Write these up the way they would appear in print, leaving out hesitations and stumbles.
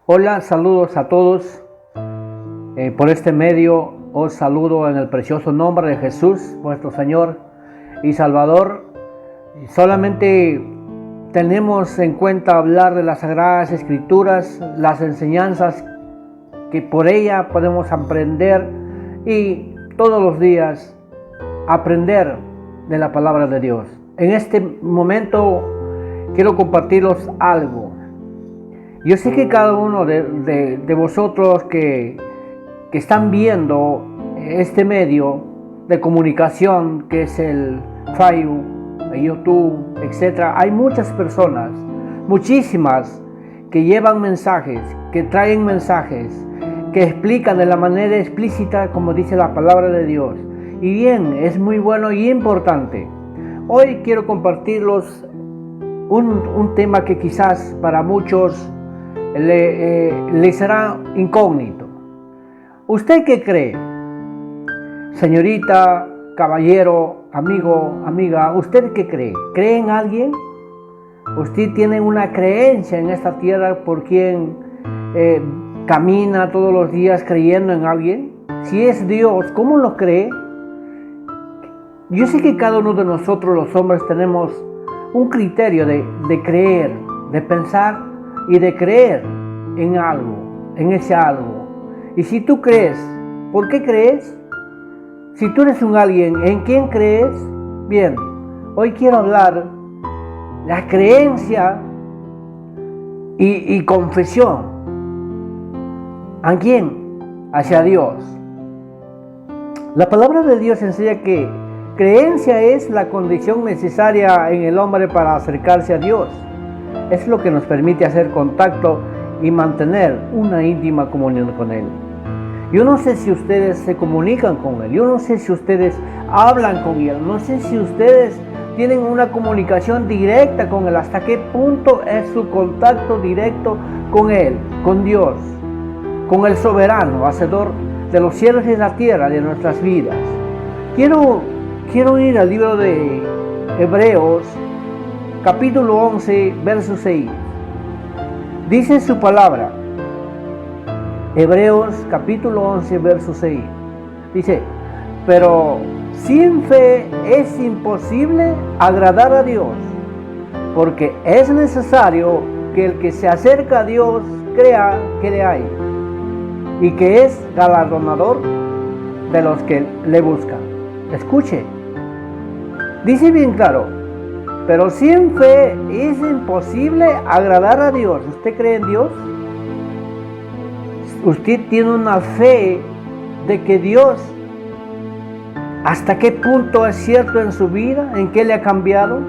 Hola, saludos a todos. Por este medio os saludo en el precioso nombre de Jesús, vuestro Señor y Salvador. Solamente tenemos en cuenta hablar de las Sagradas Escrituras, las enseñanzas que por ella podemos aprender y todos los días aprender de la palabra de Dios. En este momento quiero compartirles algo. Yo sé que cada uno de vosotros que están viendo este medio de comunicación que es el Facebook, el YouTube, etc. Hay muchas personas, muchísimas, que llevan mensajes, que traen mensajes, que explican de la manera explícita como dice la palabra de Dios. Y bien, es muy bueno y importante. Hoy quiero compartirlos un tema que quizás para muchos le será incógnito. ¿Usted qué cree? Señorita, caballero, amigo, amiga, ¿usted qué cree? ¿Cree en alguien? ¿Usted tiene una creencia en esta tierra por quien camina todos los días creyendo en alguien? Si es Dios, ¿cómo lo cree? Yo sé que cada uno de nosotros los hombres tenemos un criterio de creer, de pensar y de creer en algo, en ese algo. Y si tú crees, ¿por qué crees? Si tú eres un alguien, ¿en quién crees? Bien, hoy quiero hablar la creencia y confesión. ¿A quién? Hacia Dios. La palabra de Dios enseña que creencia es la condición necesaria en el hombre para acercarse a Dios. Es lo que nos permite hacer contacto y mantener una íntima comunión con Él. Yo no sé si ustedes se comunican con Él, yo no sé si ustedes hablan con Él, no sé si ustedes tienen una comunicación directa con Él, hasta qué punto es su contacto directo con Él, con Dios, con el soberano, hacedor de los cielos y de la tierra, de nuestras vidas. Quiero ir al libro de Hebreos, capítulo 11, verso 6. Dice su palabra, Hebreos capítulo 11, verso 6. Dice, pero sin fe es imposible agradar a Dios, porque es necesario que el que se acerca a Dios crea que le hay, y que es galardonador de los que le buscan. Escuche, dice bien claro, pero sin fe es imposible agradar a Dios. ¿Usted cree en Dios? ¿Usted tiene una fe de que Dios, hasta qué punto es cierto en su vida? ¿En qué le ha cambiado?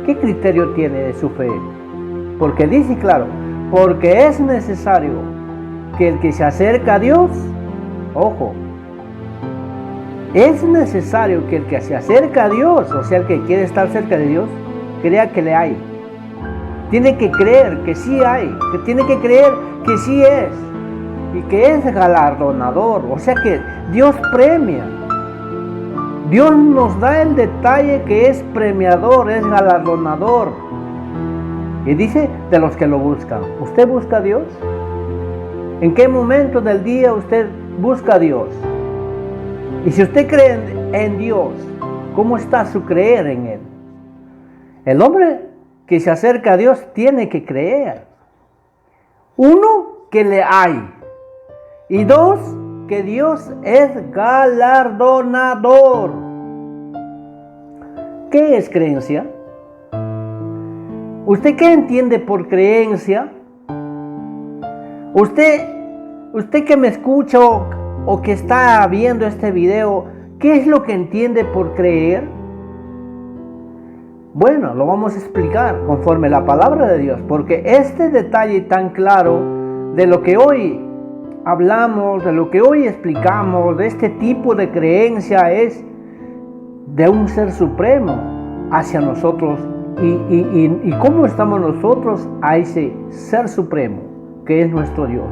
¿Qué criterio tiene de su fe? Porque dice claro, porque es necesario que el que se acerca a Dios, ojo, es necesario que el que se acerca a Dios, o sea, el que quiere estar cerca de Dios, crea que le hay. Tiene que creer que sí hay, que tiene que creer que sí es, y que es galardonador, o sea que Dios premia. Dios nos da el detalle que es premiador, es galardonador. Y dice de los que lo buscan. ¿Usted busca a Dios? ¿En qué momento del día usted busca a Dios? Y si usted cree en Dios, ¿cómo está su creer en Él? El hombre que se acerca a Dios tiene que creer. Uno, que le hay. Y dos, que Dios es galardonador. ¿Qué es creencia? ¿Usted qué entiende por creencia? Usted que me escucha o que está viendo este video, ¿qué es lo que entiende por creer? Bueno, lo vamos a explicar conforme la palabra de Dios, porque este detalle tan claro de lo que hoy hablamos, de lo que hoy explicamos, de este tipo de creencia es de un ser supremo hacia nosotros y cómo estamos nosotros a ese ser supremo que es nuestro Dios.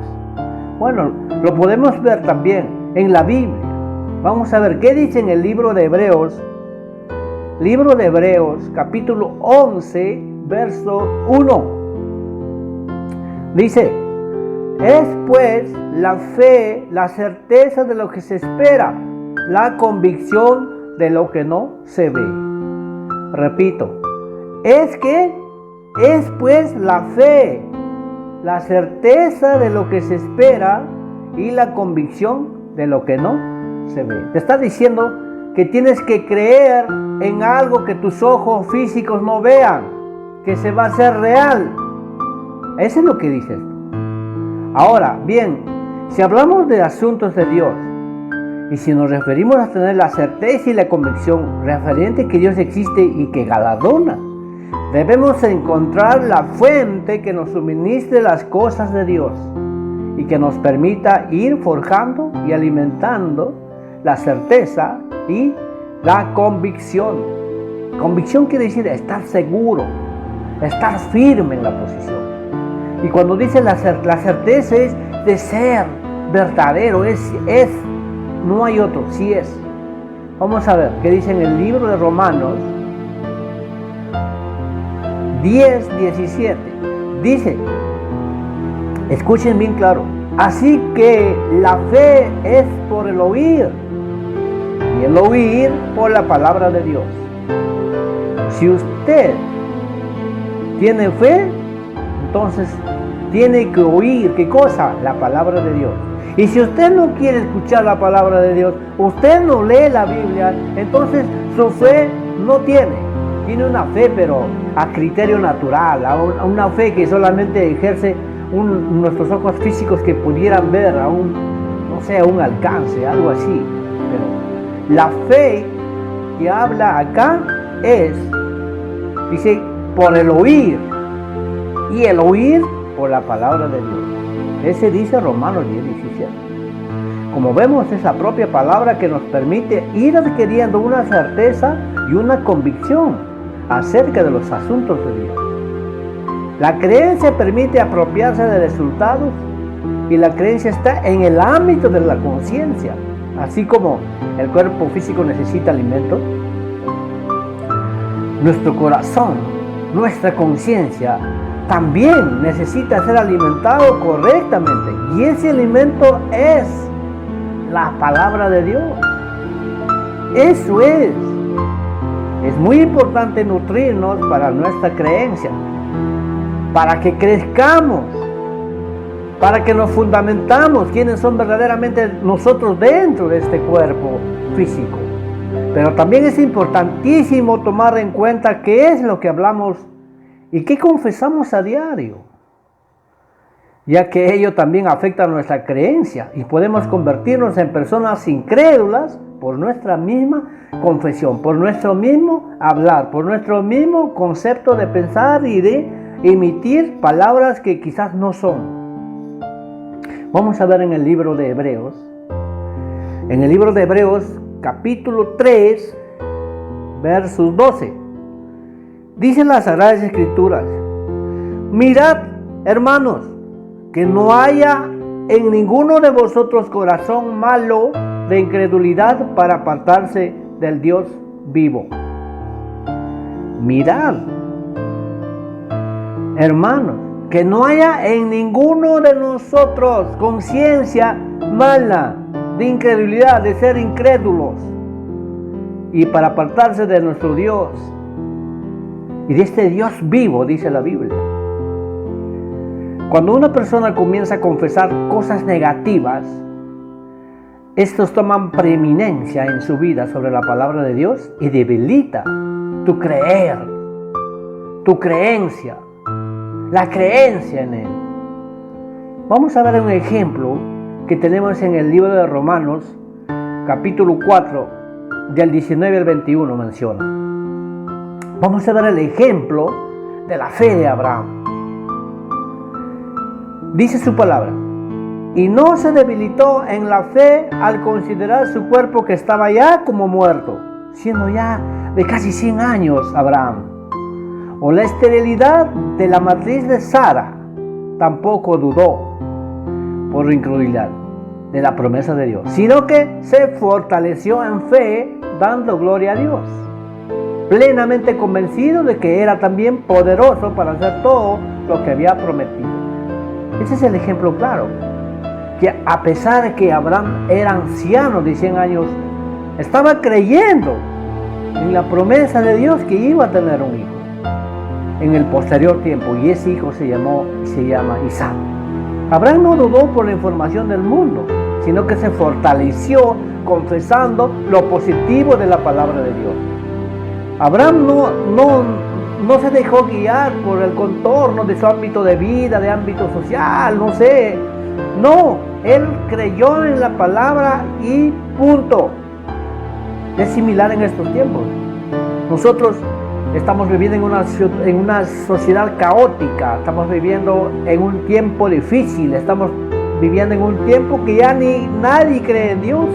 Bueno, lo podemos ver también en la Biblia. Vamos a ver qué dice en el libro de Hebreos, capítulo 11, verso 1. Dice, Es pues la fe, la certeza de lo que se espera, la convicción de lo que no se ve. Repito, es pues la fe, la certeza de lo que se espera y la convicción de lo que no se ve. Te está diciendo que tienes que creer en algo que tus ojos físicos no vean, que se va a hacer real. Eso es lo que dice esto. Ahora, bien, si hablamos de asuntos de Dios y si nos referimos a tener la certeza y la convicción referente que Dios existe y que galardona, debemos encontrar la fuente que nos suministre las cosas de Dios y que nos permita ir forjando y alimentando la certeza y la convicción. Convicción quiere decir estar seguro, estar firme en la posición. Y cuando dice la certeza es de ser verdadero, es, no hay otro, sí es. Vamos a ver qué dice en el libro de Romanos 10:17. Dice, escuchen bien claro, así que la fe es por el oír y el oír por la palabra de Dios. Si usted tiene fe, entonces tiene que oír, ¿qué cosa? La palabra de Dios. Y si usted no quiere escuchar la palabra de Dios, usted no lee la Biblia, entonces su fe no tiene. Tiene una fe, pero a criterio natural, a una fe que solamente ejerce nuestros ojos físicos que pudieran ver a un alcance, algo así. Pero la fe que habla acá dice, por el oír, y el oír por la palabra de Dios. Ese dice Romanos 10:17. Como vemos, es la propia palabra que nos permite ir adquiriendo una certeza y una convicción acerca de los asuntos de Dios. La creencia permite apropiarse de resultados y la creencia está en el ámbito de la conciencia. Así como el cuerpo físico necesita alimento, nuestro corazón, nuestra conciencia también necesita ser alimentado correctamente. Y ese alimento es la palabra de Dios. Eso es. Es muy importante nutrirnos para nuestra creencia, para que crezcamos, para que nos fundamentamos quiénes son verdaderamente nosotros dentro de este cuerpo físico. Pero también es importantísimo tomar en cuenta qué es lo que hablamos y qué confesamos a diario, ya que ello también afecta a nuestra creencia y podemos convertirnos en personas incrédulas por nuestra misma confesión, por nuestro mismo hablar, por nuestro mismo concepto de pensar y de emitir palabras que quizás no son. Vamos a ver en el libro de Hebreos. En el libro de Hebreos, capítulo 3, versos 12. Dicen las Sagradas Escrituras: mirad, hermanos, que no haya en ninguno de vosotros corazón malo de incredulidad para apartarse del Dios vivo. Mirad, hermanos, que no haya en ninguno de nosotros conciencia mala de incredulidad, de ser incrédulos, y para apartarse de nuestro Dios y de este Dios vivo, dice la Biblia. Cuando una persona comienza a confesar cosas negativas, estos toman preeminencia en su vida sobre la palabra de Dios y debilita tu creer, tu creencia, la creencia en Él. Vamos a ver un ejemplo que tenemos en el libro de Romanos, capítulo 4, del 19 al 21 menciona. Vamos a ver el ejemplo de la fe de Abraham. Dice su palabra: y no se debilitó en la fe al considerar su cuerpo que estaba ya como muerto, siendo ya de casi 100 años Abraham. O la esterilidad de la matriz de Sara, tampoco dudó por incredulidad de la promesa de Dios, sino que se fortaleció en fe, dando gloria a Dios, plenamente convencido de que era también poderoso para hacer todo lo que había prometido. Ese es el ejemplo claro. Que a pesar de que Abraham era anciano de 100 años, estaba creyendo en la promesa de Dios que iba a tener un hijo en el posterior tiempo, y ese hijo se llama Isaac. Abraham no dudó por la información del mundo, sino que se fortaleció confesando lo positivo de la palabra de Dios. Abraham no se dejó guiar por el contorno de su ámbito de vida, de ámbito social, no sé. No, él creyó en la palabra y punto. Es similar en estos tiempos. Nosotros estamos viviendo en una sociedad caótica, estamos viviendo en un tiempo difícil, estamos viviendo en un tiempo que ya nadie cree en Dios.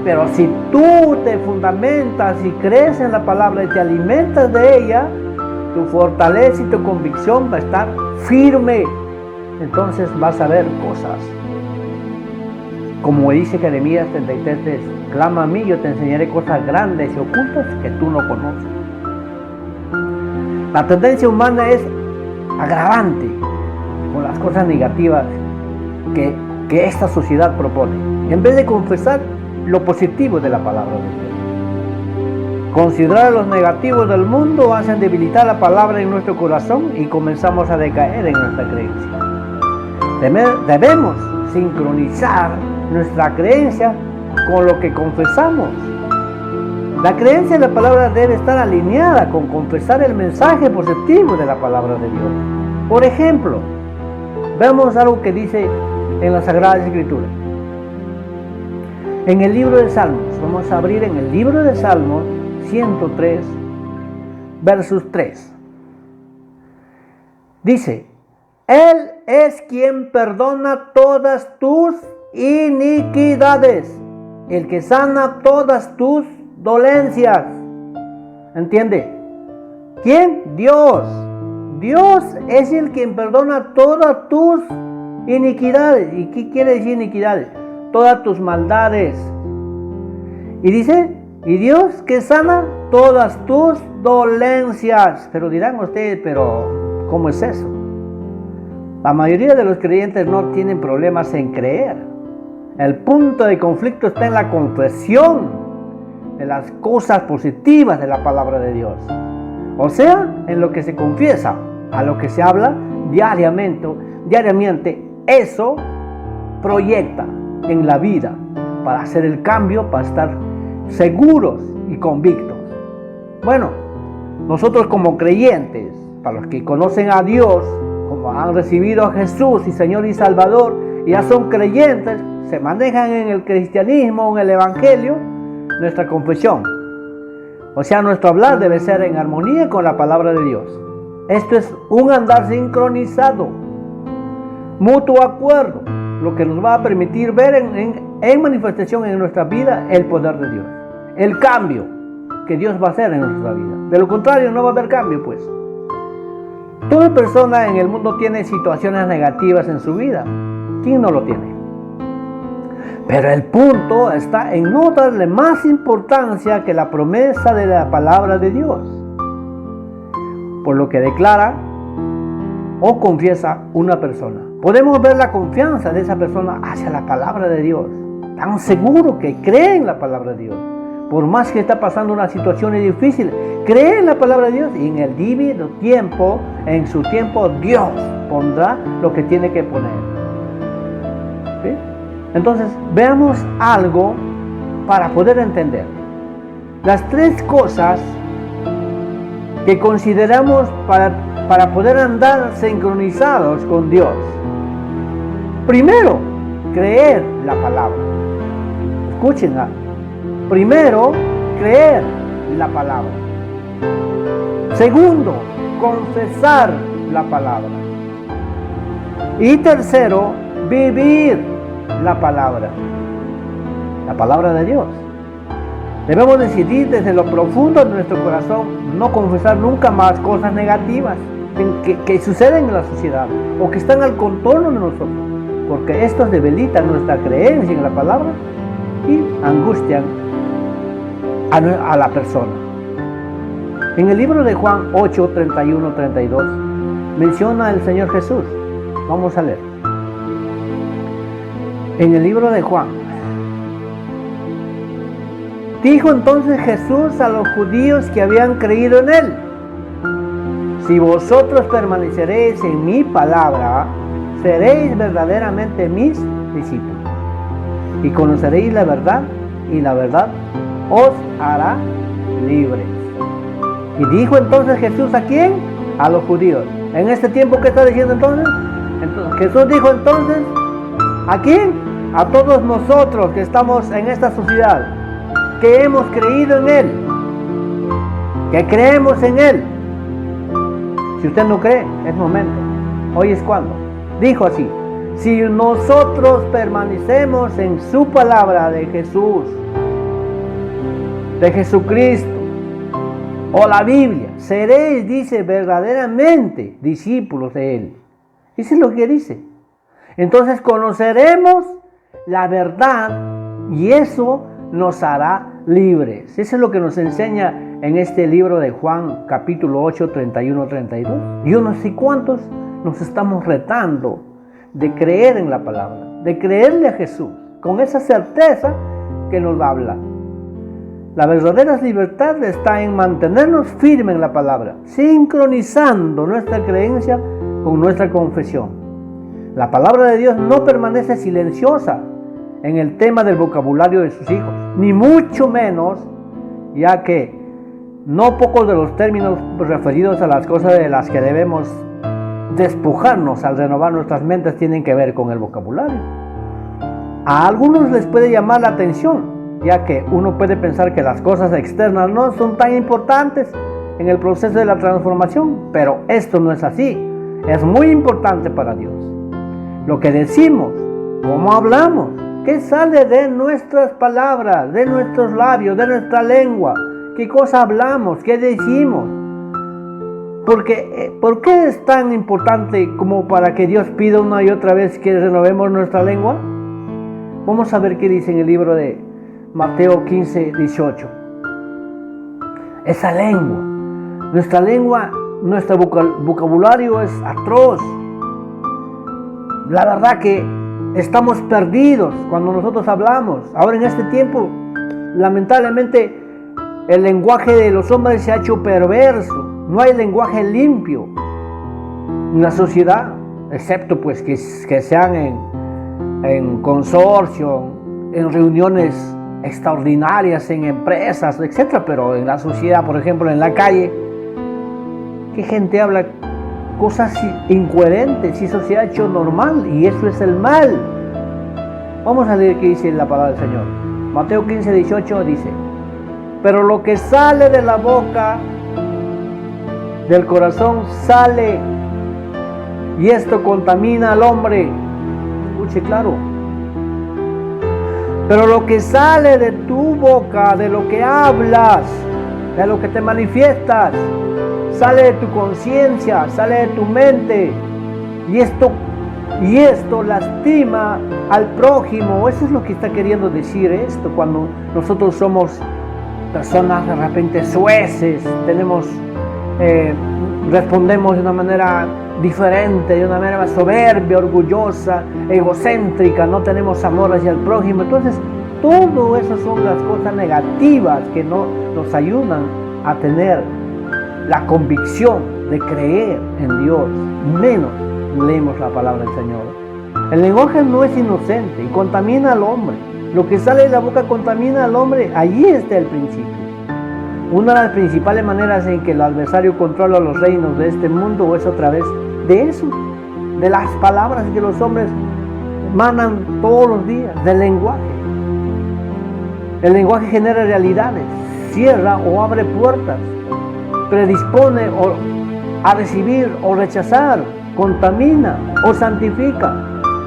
Pero si tú te fundamentas y crees en la palabra y te alimentas de ella, tu fortaleza y tu convicción va a estar firme. Entonces vas a ver cosas. Como dice Jeremías 33:3, clama a mí, yo te enseñaré cosas grandes y ocultas que tú no conoces. La tendencia humana es agravante con las cosas negativas que esta sociedad propone, en vez de confesar lo positivo de la palabra de Dios. Considerar los negativos del mundo hacen debilitar la palabra en nuestro corazón y comenzamos a decaer en nuestra creencia. Debemos sincronizar nuestra creencia con lo que confesamos. La creencia en la palabra debe estar alineada con confesar el mensaje positivo de la palabra de Dios. Por ejemplo, vemos algo que dice en la Sagrada Escritura. En el libro de Salmos, vamos a abrir en el libro de Salmos 103, versos 3. Dice, Él es quien perdona todas tus iniquidades, el que sana todas tus dolencias. ¿Entiende? ¿Quién? Dios. Dios es el quien perdona todas tus iniquidades. ¿Y qué quiere decir iniquidades? Todas tus maldades. Y dice, y Dios que sana todas tus dolencias. Pero dirán ustedes, pero ¿cómo es eso? La mayoría de los creyentes no tienen problemas en creer. El punto de conflicto está en la confesión de las cosas positivas de la palabra de Dios. O sea, en lo que se confiesa, a lo que se habla diariamente, eso proyecta en la vida para hacer el cambio, para estar seguros y convictos. Bueno, nosotros como creyentes, para los que conocen a Dios, como han recibido a Jesús y Señor y Salvador, y ya son creyentes, se manejan en el cristianismo, en el evangelio, nuestra confesión, o sea, nuestro hablar debe ser en armonía con la palabra de Dios. Esto es un andar sincronizado, mutuo acuerdo, lo que nos va a permitir ver en manifestación en nuestra vida el poder de Dios, el cambio que Dios va a hacer en nuestra vida. De lo contrario, no va a haber cambio, pues. Toda persona en el mundo tiene situaciones negativas en su vida. ¿Quién no lo tiene? Pero el punto está en no darle más importancia que la promesa de la palabra de Dios, por lo que declara o confiesa una persona. Podemos ver la confianza de esa persona hacia la palabra de Dios, tan seguro que cree en la palabra de Dios. Por más que está pasando una situación difícil, cree en la palabra de Dios y en el debido tiempo, en su tiempo, Dios pondrá lo que tiene que poner. ¿Sí? Entonces, veamos algo para poder entender. Las tres cosas que consideramos para poder andar sincronizados con Dios. Primero, creer la palabra. Escúchenla. Primero, creer la palabra. Segundo, confesar la palabra. Y tercero, vivir la palabra de Dios. Debemos decidir desde lo profundo de nuestro corazón no confesar nunca más cosas negativas que suceden en la sociedad o que están al contorno de nosotros, porque estos debilitan nuestra creencia en la palabra y angustian a la persona. En el libro de Juan 8, 31, 32 menciona el Señor Jesús: Vamos a leer. En el libro de Juan. Dijo entonces Jesús a los judíos que habían creído en él: si vosotros permaneceréis en mi palabra, seréis verdaderamente mis discípulos, y conoceréis la verdad, y la verdad os hará libres. Y dijo entonces Jesús, ¿a quién? A los judíos. En este tiempo, ¿qué está diciendo entonces? Jesús dijo entonces, ¿a quién? A todos nosotros que estamos en esta sociedad, que hemos creído en él, que creemos en él. Si usted no cree, es momento. Hoy es cuando. Dijo así: si nosotros permanecemos en su palabra de Jesús, de Jesucristo, o la Biblia, seréis, dice, verdaderamente discípulos de él. Eso es lo que dice. Entonces conoceremos la verdad y eso nos hará libres. Eso es lo que nos enseña en este libro de Juan, capítulo 8, 31, 32. Yo no sé cuántos nos estamos retando de creer en la palabra, de creerle a Jesús, con esa certeza que nos habla. La verdadera libertad está en mantenernos firmes en la palabra, sincronizando nuestra creencia con nuestra confesión. La palabra de Dios no permanece silenciosa en el tema del vocabulario de sus hijos, ni mucho menos, ya que no pocos de los términos referidos a las cosas de las que debemos despojarnos al renovar nuestras mentes tienen que ver con el vocabulario. A algunos les puede llamar la atención, ya que uno puede pensar que las cosas externas no son tan importantes en el proceso de la transformación, pero esto no es así. Es muy importante para Dios. Lo que decimos, cómo hablamos, qué sale de nuestras palabras, de nuestros labios, de nuestra lengua, qué cosa hablamos, qué decimos. ¿Por qué es tan importante como para que Dios pida una y otra vez que renovemos nuestra lengua? Vamos a ver qué dice en el libro de Mateo 15, 18. Esa lengua, nuestro vocabulario es atroz. La verdad que estamos perdidos cuando nosotros hablamos. Ahora en este tiempo, lamentablemente, el lenguaje de los hombres se ha hecho perverso. No hay lenguaje limpio en la sociedad, excepto pues que sean en consorcio, en reuniones extraordinarias, en empresas, etc. Pero en la sociedad, por ejemplo, en la calle, ¿qué gente habla cosas incoherentes? Y eso se ha hecho normal y eso es el mal. Vamos a leer qué dice la palabra del Señor. Mateo 15, 18 dice: pero lo que sale de la boca, del corazón sale, y esto contamina al hombre. Escuche claro. Pero lo que sale de tu boca, de lo que hablas, de lo que te manifiestas, sale de tu conciencia, sale de tu mente, y esto lastima al prójimo. Eso es lo que está queriendo decir esto, cuando nosotros somos personas de repente sueces, respondemos de una manera diferente, de una manera soberbia, orgullosa, egocéntrica, no tenemos amor hacia el prójimo. Entonces, todo eso son las cosas negativas que no nos ayudan a tener la convicción de creer en Dios, menos leemos la palabra del Señor. El lenguaje no es inocente y contamina al hombre. Lo que sale de la boca contamina al hombre. Allí está el principio. Una de las principales maneras en que el adversario controla los reinos de este mundo es a través de eso, de las palabras que los hombres manan todos los días, del lenguaje. El lenguaje genera realidades, cierra o abre puertas, predispone a recibir o rechazar, contamina o santifica.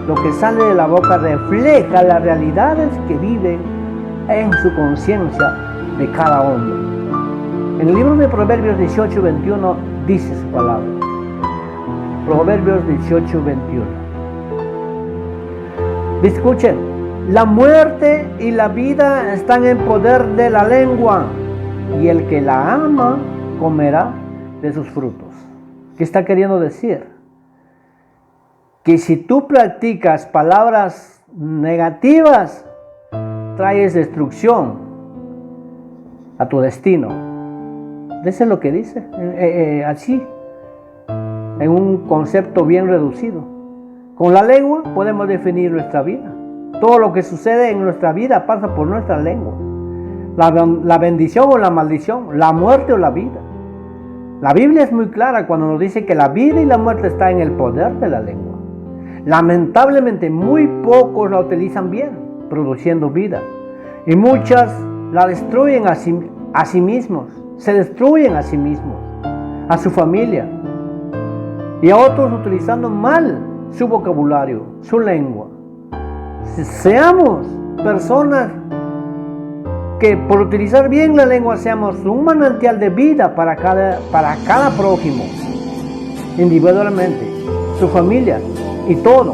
Lo que sale de la boca refleja las realidades que vive en su conciencia de cada hombre. En el libro de Proverbios 18, 21 dice su palabra. Proverbios 18, 21. Escuchen, la muerte y la vida están en poder de la lengua, y el que la ama comerá de sus frutos. ¿Qué está queriendo decir? que si tú practicas palabras negativas, traes destrucción a tu destino. Eso es lo que dice, así, en un concepto bien reducido. Con la lengua podemos definir nuestra vida. Todo lo que sucede en nuestra vida pasa por nuestra lengua. La bendición o la maldición, la muerte o la vida. La Biblia es muy clara cuando nos dice que la vida y la muerte están en el poder de la lengua. Lamentablemente muy pocos la utilizan bien, produciendo vida. Y muchas la destruyen a sí mismos, se destruyen a sí mismos, a su familia. Y a otros utilizando mal su vocabulario, su lengua. Seamos personas que por utilizar bien la lengua seamos un manantial de vida para cada prójimo, individualmente, su familia y toda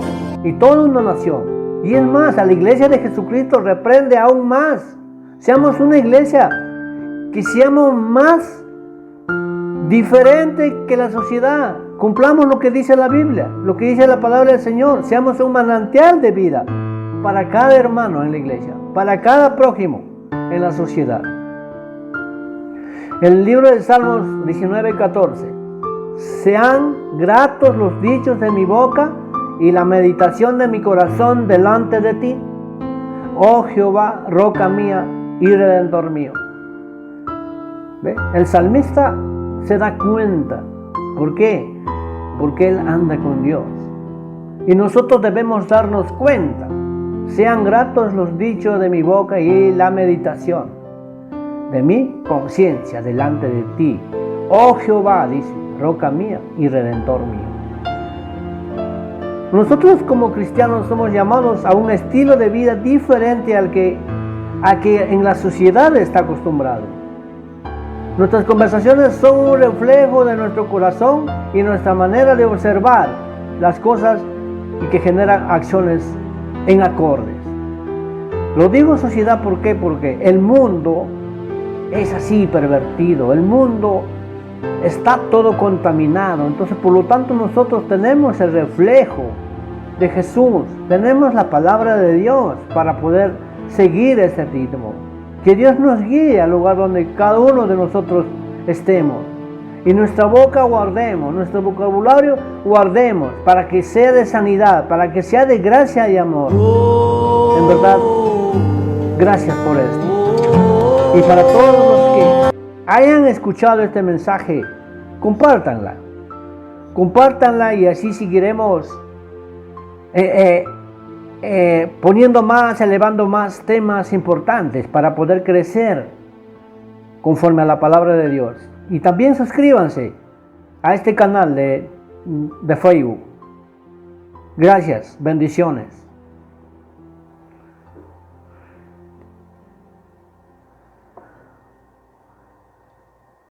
una nación. Y es más, a la iglesia de Jesucristo reprende aún más. Seamos una iglesia que seamos más diferente que la sociedad. Cumplamos lo que dice la Biblia, lo que dice la palabra del Señor. Seamos un manantial de vida para cada hermano en la iglesia, para cada prójimo en la sociedad. En el libro de Salmos 19:14, sean gratos los dichos de mi boca y la meditación de mi corazón delante de ti, oh Jehová, roca mía y redentor mío. ¿Ve? El salmista se da cuenta. ¿Por qué? Porque él anda con Dios. Y nosotros debemos darnos cuenta. Sean gratos los dichos de mi boca y la meditación de mi conciencia delante de ti, oh Jehová, dice, roca mía y redentor mío. Nosotros como cristianos somos llamados a un estilo de vida diferente a que en la sociedad está acostumbrado. Nuestras conversaciones son un reflejo de nuestro corazón y nuestra manera de observar las cosas y que generan acciones en acordes. Lo digo sociedad, ¿por qué? Porque el mundo es así pervertido, el mundo está todo contaminado. Entonces, por lo tanto, nosotros tenemos el reflejo de Jesús, tenemos la palabra de Dios para poder seguir ese ritmo. Que Dios nos guíe al lugar donde cada uno de nosotros estemos. Y nuestra boca guardemos, nuestro vocabulario guardemos, para que sea de sanidad, para que sea de gracia y amor. En verdad, gracias por esto. Y para todos los que hayan escuchado este mensaje, compártanla. Compártanla y así seguiremos poniendo más, elevando más temas importantes para poder crecer conforme a la palabra de Dios. Y también suscríbanse a este canal de Facebook. Gracias, bendiciones.